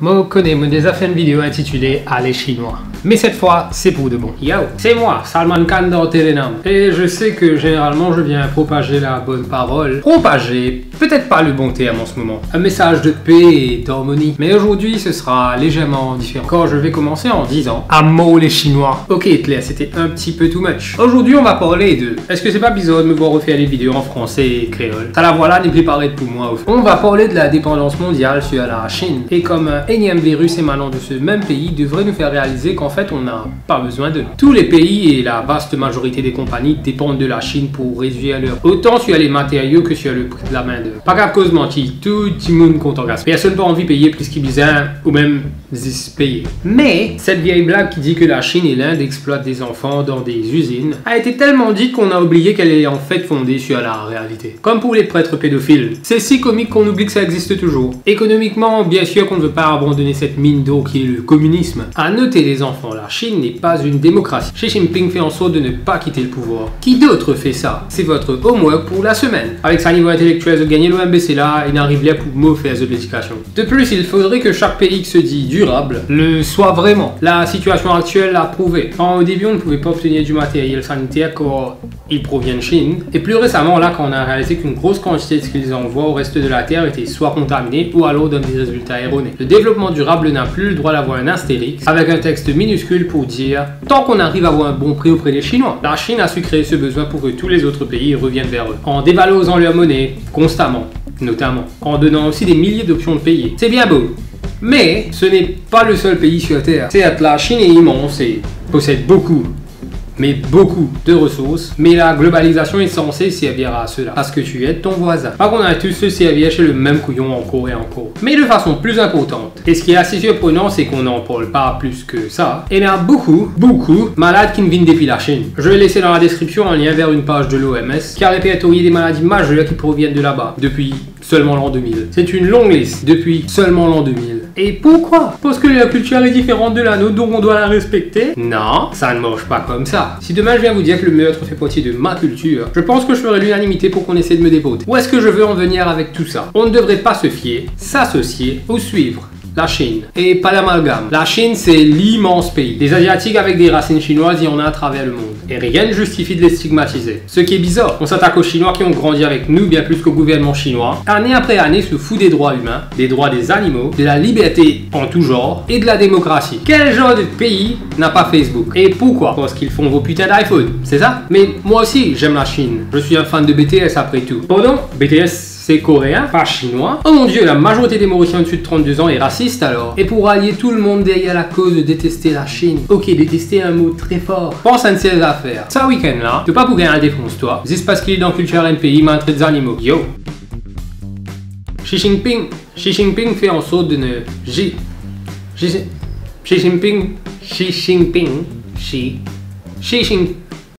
Mo connais déjà fait une vidéo intitulée Aller chinois. Mais cette fois, c'est pour de bon. Yo, c'est moi, Salman Khan dans Telenam. Et je sais que généralement je viens propager la bonne parole. Propager, peut-être pas le bon terme en ce moment. Un message de paix et d'harmonie. Mais aujourd'hui, ce sera légèrement différent. Quand je vais commencer en disant « Amo les Chinois ». Ok Hitler, c'était un petit peu too much. Aujourd'hui, on va parler de... Est-ce que c'est pas bizarre de me voir refaire les vidéos en français et créole? Ça la voilà, n'est plus pareil pour moi. On va parler de la dépendance mondiale sur la Chine. Et comme un énième virus émanant de ce même pays devrait nous faire réaliser qu'en fait on n'a pas besoin d'eux. Tous les pays et la vaste majorité des compagnies dépendent de la Chine pour réduire leur autant sur les matériaux que sur le prix de la main d'œuvre. Pas qu'à cause menti, tout le monde compte en gaz. Personne n'a envie de payer plus qu'il besoin ou même payer. Mais cette vieille blague qui dit que la Chine et l'Inde exploitent des enfants dans des usines a été tellement dite qu'on a oublié qu'elle est en fait fondée sur la réalité. Comme pour les prêtres pédophiles. C'est si comique qu'on oublie que ça existe toujours. Économiquement, bien sûr qu'on ne veut pas abandonner cette mine d'eau qui est le communisme. À noter les enfants, la Chine n'est pas une démocratie. Xi Jinping fait en sorte de ne pas quitter le pouvoir. Qui d'autre fait ça? C'est votre homework pour la semaine. Avec sa niveau intellectuel de gagner l'OMBC là, il n'arrive là pour me faire de l'éducation. De plus, il faudrait que chaque pays qui se dit durable le soit vraiment. La situation actuelle l'a prouvé. Au début, on ne pouvait pas obtenir du matériel sanitaire quand il provient de Chine. Et plus récemment, là, quand on a réalisé qu'une grosse quantité de ce qu'ils envoient au reste de la Terre était soit contaminée ou alors donne des résultats erronés. Le développement durable n'a plus le droit d'avoir un astérix avec un texte minuscule pour dire « Tant qu'on arrive à avoir un bon prix auprès des Chinois ». La Chine a su créer ce besoin pour que tous les autres pays reviennent vers eux, en dévalorisant leur monnaie constamment, notamment, en donnant aussi des milliers d'options de payer. C'est bien beau, mais ce n'est pas le seul pays sur Terre. Certes, la Chine est immense et possède beaucoup de ressources, mais la globalisation est censée servir à cela, parce que tu aides ton voisin. Pas qu'on a tous se servir chez le même couillon encore et encore. Mais de façon plus importante, et ce qui est assez surprenant, c'est qu'on n'en parle pas plus que ça, il y en a beaucoup malades qui ne viennent depuis la Chine. Je vais laisser dans la description un lien vers une page de l'OMS qui a répertorié des maladies majeures qui proviennent de là-bas, depuis seulement l'an 2000. C'est une longue liste, depuis seulement l'an 2000. Et pourquoi? Parce que la culture est différente de la nôtre, donc on doit la respecter? Non, ça ne marche pas comme ça. Si demain je viens vous dire que le meurtre fait partie de ma culture, je pense que je ferai l'unanimité pour qu'on essaie de me dépoter. Où est-ce que je veux en venir avec tout ça? On ne devrait pas se fier, s'associer ou suivre la Chine. Et pas l'amalgame. La Chine, c'est l'immense pays. Des Asiatiques avec des racines chinoises, il y en a à travers le monde. Et rien ne justifie de les stigmatiser. Ce qui est bizarre, on s'attaque aux Chinois qui ont grandi avec nous bien plus qu'au gouvernement chinois. Année après année, se fout des droits humains, des droits des animaux, de la liberté en tout genre et de la démocratie. Quel genre de pays n'a pas Facebook? Et pourquoi? Parce qu'ils font vos putains d'iPhone, c'est ça? Mais moi aussi, j'aime la Chine. Je suis un fan de BTS après tout. Pardon? BTS c'est coréen, pas chinois. Oh mon dieu, la majorité des Mauriciens au-dessus de 32 ans est raciste alors. Et pour allier tout le monde derrière la cause de détester la Chine. Ok, détester un mot très fort. Pense à une série d'affaires. Ça week-end là, tu pas pour gagner un défonce-toi. Juste parce qu'il est dans culture NPI, mais un trait des animaux. Yo. Xi Jinping fait en sorte de ne... Xi Jinping